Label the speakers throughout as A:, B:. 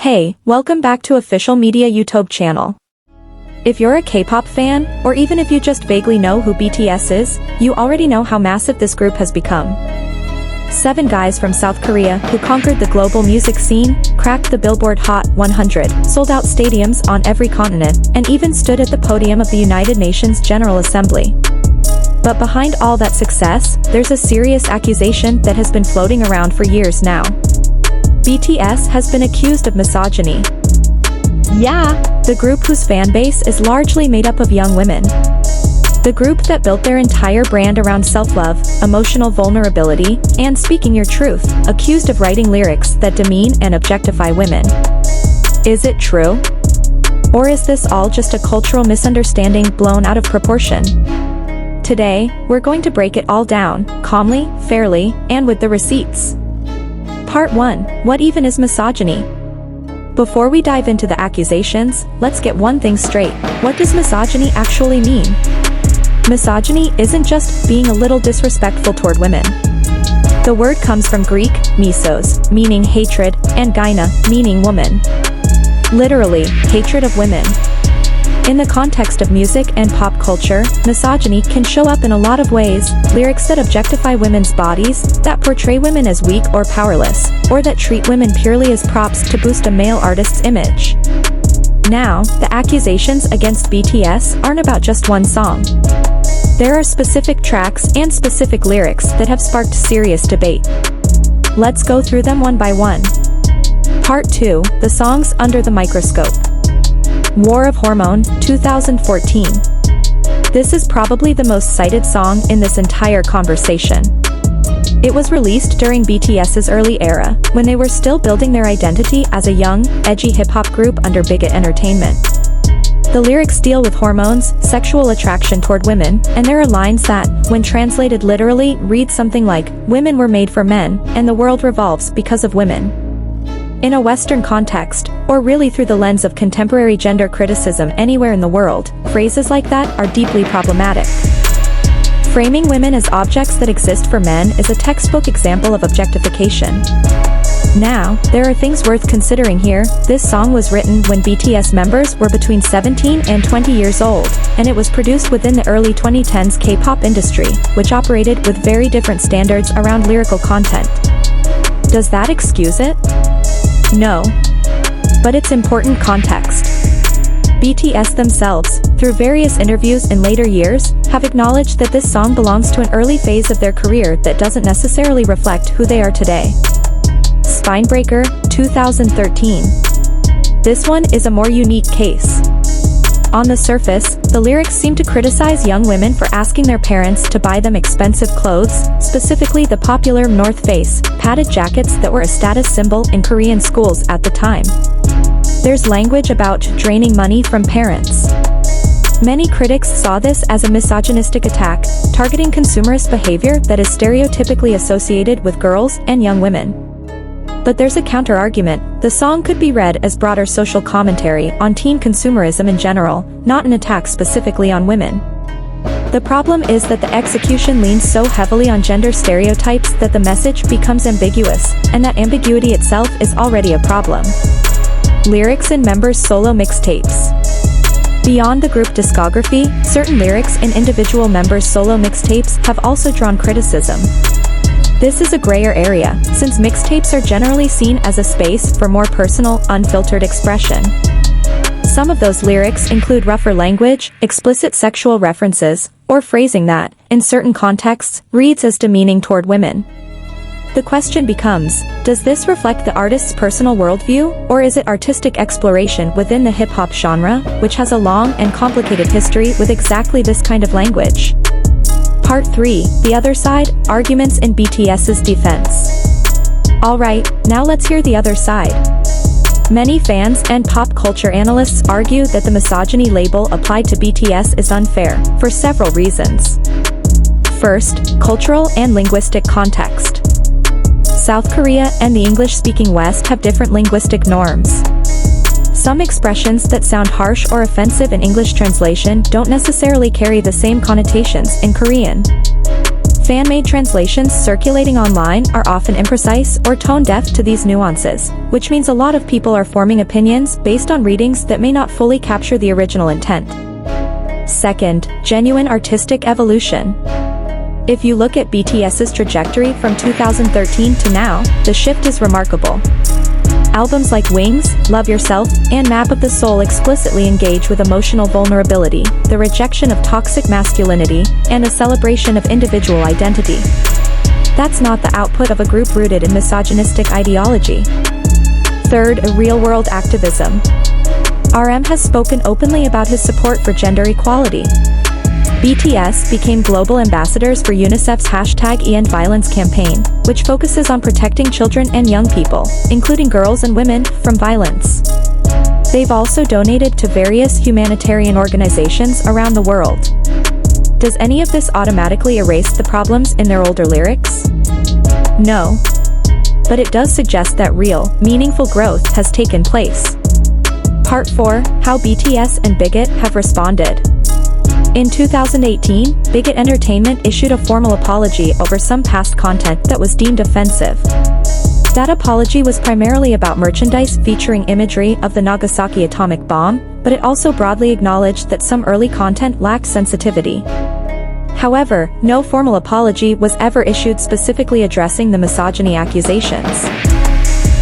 A: Hey, welcome back to official MediaYT Channel. If you're a K-pop fan, or even if you just vaguely know who BTS is, you already know how massive this group has become. 7 guys from South Korea who conquered the global music scene, cracked the Billboard Hot 100, sold out stadiums on every continent, and even stood at the podium of the United Nations General Assembly. But behind all that success, there's a serious accusation that has been floating around for years now. BTS has been accused of misogyny. Yeah, the group whose fanbase is largely made up of young women. The group that built their entire brand around self-love, emotional vulnerability, and speaking your truth, accused of writing lyrics that demean and objectify women. Is it true? Or is this all just a cultural misunderstanding blown out of proportion? Today, we're going to break it all down, calmly, fairly, and with the receipts. Part 1. What even is misogyny? Before we dive into the accusations, let's get one thing straight. What does misogyny actually mean? Misogyny isn't just being a little disrespectful toward women. The word comes from Greek, misos, meaning hatred, and gyna, meaning woman. Literally, hatred of women. In the context of music and pop culture, misogyny can show up in a lot of ways: lyrics that objectify women's bodies, that portray women as weak or powerless, or that treat women purely as props to boost a male artist's image. Now, the accusations against BTS aren't about just one song. There are specific tracks and specific lyrics that have sparked serious debate. Let's go through them one by one. Part 2, the songs under the microscope. War of Hormone, 2014. This is probably the most cited song in this entire conversation. It was released during BTS's early era, when they were still building their identity as a young, edgy hip-hop group under Bigot Entertainment. The lyrics deal with hormones, sexual attraction toward women, and there are lines that, when translated literally, read something like, "Women were made for men, and the world revolves because of women." In a Western context, or really through the lens of contemporary gender criticism anywhere in the world, phrases like that are deeply problematic. Framing women as objects that exist for men is a textbook example of objectification. Now, there are things worth considering here. This song was written when BTS members were between 17 and 20 years old, and it was produced within the early 2010s K-pop industry, which operated with very different standards around lyrical content. Does that excuse it? No. But it's important context. BTS themselves, through various interviews in later years, have acknowledged that this song belongs to an early phase of their career that doesn't necessarily reflect who they are today. Spinebreaker, 2013. This one is a more unique case. On the surface, the lyrics seem to criticize young women for asking their parents to buy them expensive clothes, specifically the popular North Face padded jackets that were a status symbol in Korean schools at the time. There's language about draining money from parents. Many critics saw this as a misogynistic attack, targeting consumerist behavior that is stereotypically associated with girls and young women. But there's a counter-argument. The song could be read as broader social commentary on teen consumerism in general, not an attack specifically on women. The problem is that the execution leans so heavily on gender stereotypes that the message becomes ambiguous, and that ambiguity itself is already a problem. Lyrics in members' solo mixtapes. Beyond the group discography, certain lyrics in individual members' solo mixtapes have also drawn criticism. This is a grayer area, since mixtapes are generally seen as a space for more personal, unfiltered expression. Some of those lyrics include rougher language, explicit sexual references, or phrasing that, in certain contexts, reads as demeaning toward women. The question becomes, does this reflect the artist's personal worldview, or is it artistic exploration within the hip-hop genre, which has a long and complicated history with exactly this kind of language? Part 3, the other side, arguments in BTS's defense. Alright, now let's hear the other side. Many fans and pop culture analysts argue that the misogyny label applied to BTS is unfair, for several reasons. First, cultural and linguistic context. South Korea and the English-speaking West have different linguistic norms. Some expressions that sound harsh or offensive in English translation don't necessarily carry the same connotations in Korean. Fan-made translations circulating online are often imprecise or tone-deaf to these nuances, which means a lot of people are forming opinions based on readings that may not fully capture the original intent. Second, genuine artistic evolution. If you look at BTS's trajectory from 2013 to now, the shift is remarkable. Albums like Wings, Love Yourself, and Map of the Soul explicitly engage with emotional vulnerability, the rejection of toxic masculinity, and a celebration of individual identity. That's not the output of a group rooted in misogynistic ideology. Third, real-world activism. RM has spoken openly about his support for gender equality. BTS became global ambassadors for UNICEF's #EndViolence campaign, which focuses on protecting children and young people, including girls and women, from violence. They've also donated to various humanitarian organizations around the world. Does any of this automatically erase the problems in their older lyrics? No. But it does suggest that real, meaningful growth has taken place. Part 4, How BTS and Bigot have responded. In 2018, Bigot Entertainment issued a formal apology over some past content that was deemed offensive. That apology was primarily about merchandise featuring imagery of the Nagasaki atomic bomb, but it also broadly acknowledged that some early content lacked sensitivity. However, no formal apology was ever issued specifically addressing the misogyny accusations.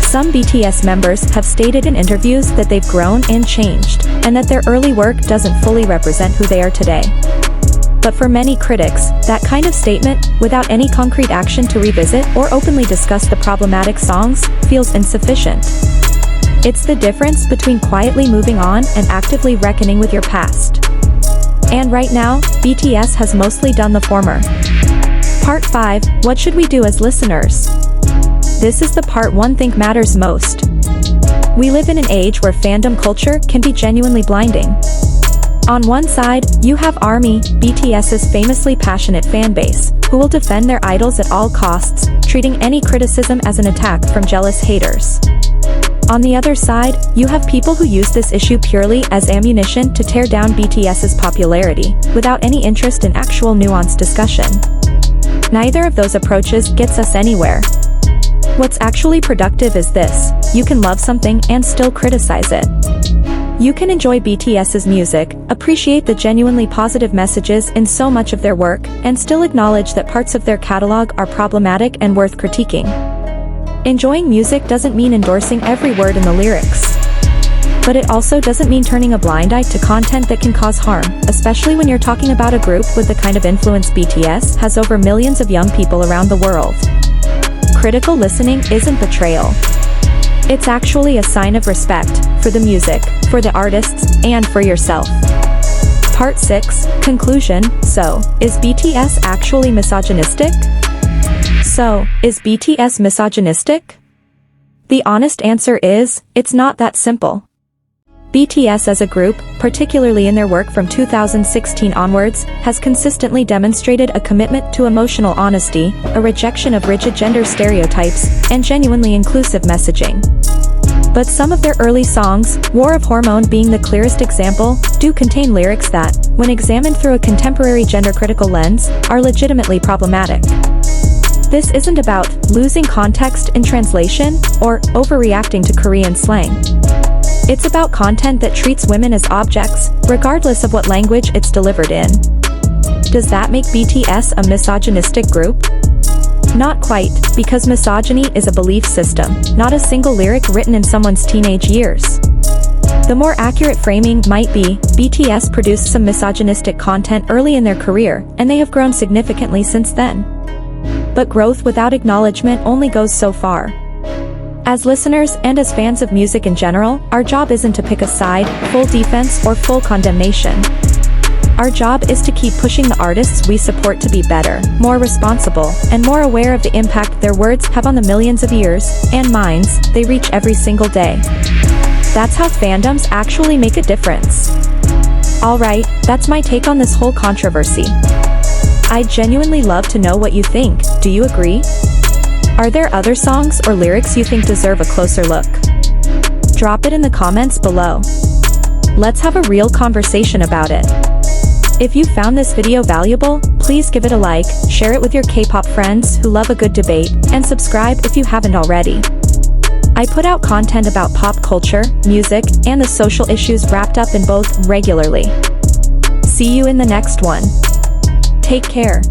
A: Some BTS members have stated in interviews that they've grown and changed, and that their early work doesn't fully represent who they are today. But for many critics, that kind of statement, without any concrete action to revisit or openly discuss the problematic songs, feels insufficient. It's the difference between quietly moving on and actively reckoning with your past. And right now, BTS has mostly done the former. Part 5, What should we do as listeners? This is the part one think matters most. We live in an age where fandom culture can be genuinely blinding. On one side, you have ARMY, BTS's famously passionate fanbase, who will defend their idols at all costs, treating any criticism as an attack from jealous haters. On the other side, you have people who use this issue purely as ammunition to tear down BTS's popularity, without any interest in actual nuanced discussion. Neither of those approaches gets us anywhere. What's actually productive is this: you can love something and still criticize it. You can enjoy BTS's music, appreciate the genuinely positive messages in so much of their work, and still acknowledge that parts of their catalog are problematic and worth critiquing. Enjoying music doesn't mean endorsing every word in the lyrics. But it also doesn't mean turning a blind eye to content that can cause harm, especially when you're talking about a group with the kind of influence BTS has over millions of young people around the world. Critical listening isn't betrayal. It's actually a sign of respect for the music, for the artists, and for yourself. Part 6, Conclusion. So, is BTS actually misogynistic? So, is BTS misogynistic? The honest answer is, it's not that simple. BTS as a group, particularly in their work from 2016 onwards, has consistently demonstrated a commitment to emotional honesty, a rejection of rigid gender stereotypes, and genuinely inclusive messaging. But some of their early songs, War of Hormone being the clearest example, do contain lyrics that, when examined through a contemporary gender-critical lens, are legitimately problematic. This isn't about losing context in translation or overreacting to Korean slang. It's about content that treats women as objects, regardless of what language it's delivered in. Does that make BTS a misogynistic group? Not quite, because misogyny is a belief system, not a single lyric written in someone's teenage years. The more accurate framing might be, BTS produced some misogynistic content early in their career, and they have grown significantly since then. But growth without acknowledgement only goes so far. As listeners and as fans of music in general, our job isn't to pick a side, full defense or full condemnation. Our job is to keep pushing the artists we support to be better, more responsible, and more aware of the impact their words have on the millions of ears and minds they reach every single day. That's how fandoms actually make a difference. Alright, that's my take on this whole controversy. I'd genuinely love to know what you think. Do you agree? Are there other songs or lyrics you think deserve a closer look? Drop it in the comments below. Let's have a real conversation about it. If you found this video valuable, please give it a like, share it with your K-pop friends who love a good debate, and subscribe if you haven't already. I put out content about pop culture, music, and the social issues wrapped up in both regularly. See you in the next one. Take care.